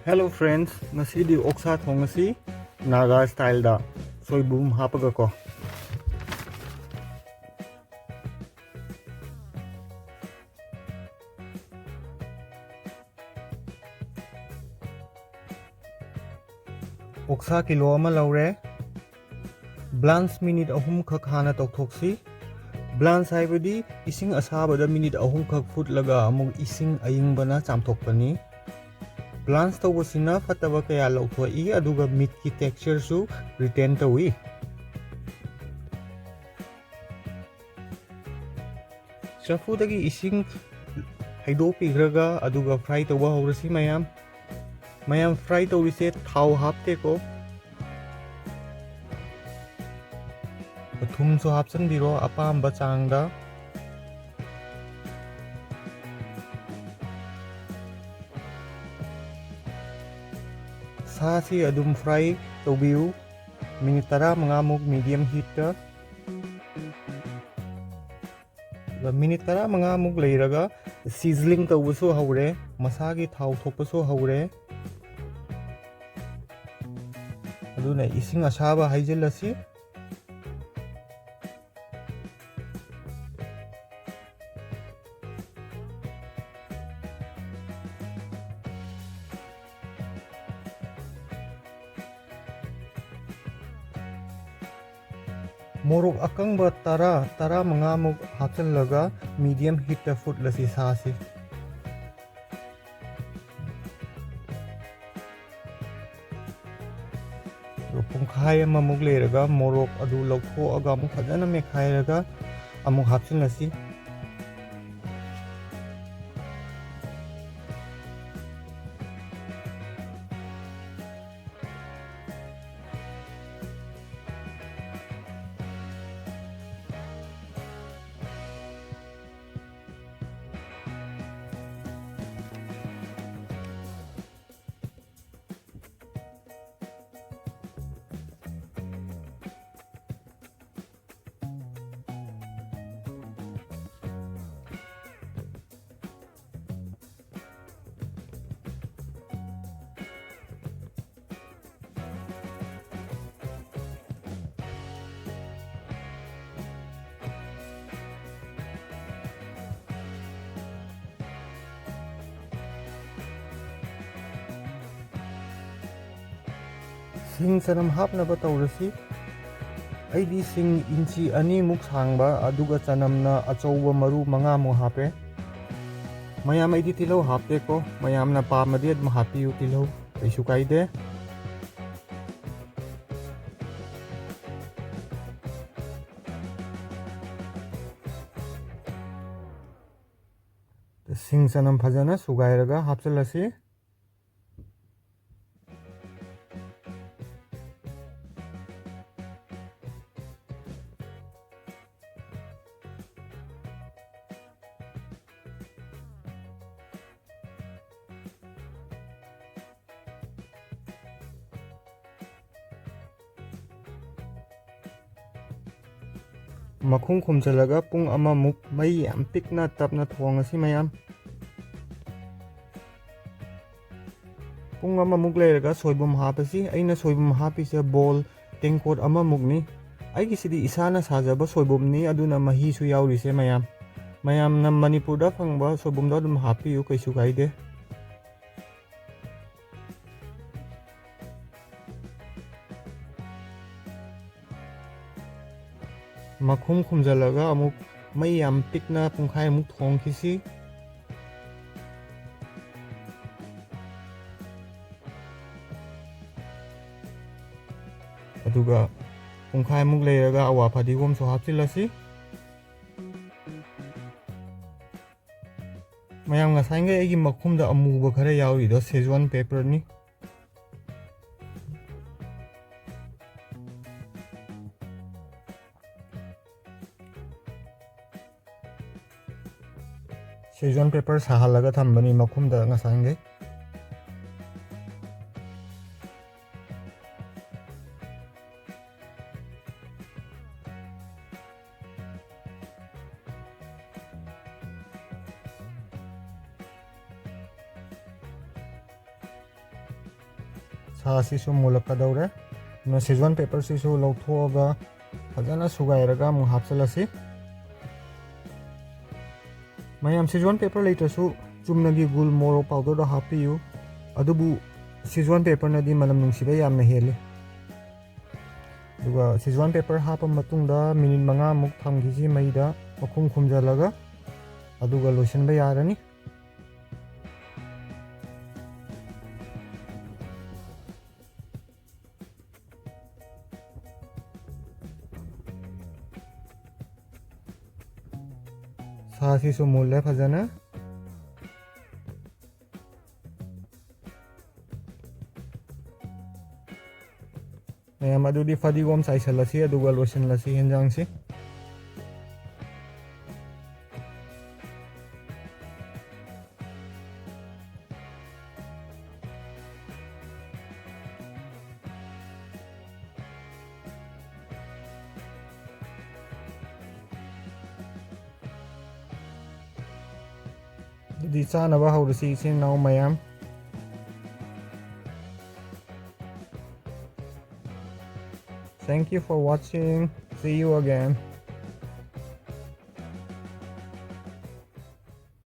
Hello friends, ngasidi oksa thongasi Naga style da soibum hapaga ko. Oksa kilo ama laure. Blanch minute ahum khak hana toktoksi. Blanch haibadi ising asabada minute ahum khak food laga amug ising aying bana chamthokpani. Blanch tawasina fataba kaya lauthoi aduga meat ki texture su retain tawi. Chaphu dagi ising haido pigraga aduga fry tawa horasi mayam fry tawise thau hapte ko thum so hapsan biro apamba changda Sasi adum fry tawbiu minute tara mangamuk medium heat ta minute tara mangamuk leiraga sizzling tawusu haure masagi thau thopasu haure aduna ising asaba haijilasi Morok akangba tara mangamuk hapsallaga medium heat ta food lasi sasi pungkhai amamuk leiraga morok adu lauthoaga amuk fajana mekhairaga amuk hapsinlasi Sing sanam hapnaba tawrasi aidi sing inchi ani muk sangba aduga chanamna achouba maru manga mu hape mayam aidi tilau hapte ko mayamna pamadi adma hapiu tilau kaisu kaide sing sanam phajana sugairaga hapsalasi Makhung khumjalaga pung amamuk mai yam pikna tapna thongasi mayam pung amamuk leiraga soibum hapasi aina soibum hapise bol tengkot amamuk ni aigi sidi isana sajaba soibum ni aduna mahi su yaurise mayam na Manipur da phangba soibum da dum hapiu kaisu kaide Makhum khumjalaga amuk mai yam pikna pungkhai amuk thongkisi aduga pungkhai amuk leiraga awa phadigom so hapsilasi mayam ngasainga egi makhumda amuba khara yaurido Szechuan pepper ni Szechuan pepper sahalaga thambani makhumda ngasainga ꯁꯥꯁꯤꯁꯨ ꯃꯨꯜꯂꯛꯀꯗꯧꯔꯦ ꯑꯗꯨꯅ ꯁꯤꯖꯋꯥꯟ ꯄꯦꯄꯔꯁꯤꯁꯨ ꯂꯧꯊꯣꯛꯑꯒ ꯐꯖꯅ ꯁꯨꯒꯥꯏꯔꯒ ꯑꯃꯨꯛ ꯍꯥꯞꯆꯤꯜꯂꯁꯤ ꯃꯌꯥꯝ Schezwan paper ꯂꯩꯇ꯭ꯔꯁꯨ ꯆꯨꯝꯅꯒꯤ ꯒꯨꯜ ꯃꯣꯔꯣꯛ ꯄꯥꯎꯗꯔꯗꯣ ꯍꯥꯞꯄꯤꯌꯨ ꯑꯗꯨꯕꯨ ꯁꯤꯖꯋꯥꯟ ꯄꯦꯄꯔꯅꯗꯤ ꯃꯅꯝ ꯅꯨꯡꯁꯤꯕ ꯌꯥꯝꯅ ꯍꯦꯜꯂꯤ ꯑꯗꯨꯒ ꯁꯤꯖꯋꯥꯟ ꯄꯦꯄꯔ ꯍꯥꯞꯄ ꯃꯇꯨꯡꯗ ꯃꯤꯅꯤꯠ 5ꯃꯨꯛ ꯊꯝꯈꯤꯁꯤ ꯃꯩꯗ ꯃꯈꯨꯝ ꯈꯨꯝꯖꯤꯜꯂꯒ ꯑꯗꯨꯒ ꯂꯣꯏꯁꯤꯟꯕ ꯌꯥꯔꯅꯤ ꯁꯥꯁꯤꯁꯨ ꯃꯨꯜꯂꯦ ꯐꯖꯅ ꯃꯌꯥꯝ ꯑꯗꯨꯗꯤ ꯐꯗꯤꯒꯣꯝ ꯆꯥꯏꯁꯤꯜꯂꯁꯤ ꯑꯗꯨꯒ ꯂꯣꯏꯁꯤꯜꯂꯁꯤ ꯌꯦꯟꯖꯥꯡꯁꯤ ꯑꯗꯨꯗꯤ ꯆꯥꯅꯕ ꯍꯧꯔꯁꯤ ꯏꯆꯤꯟ ꯏꯅꯥꯎ ꯃꯌꯥꯝ Thank you for watching. See you again.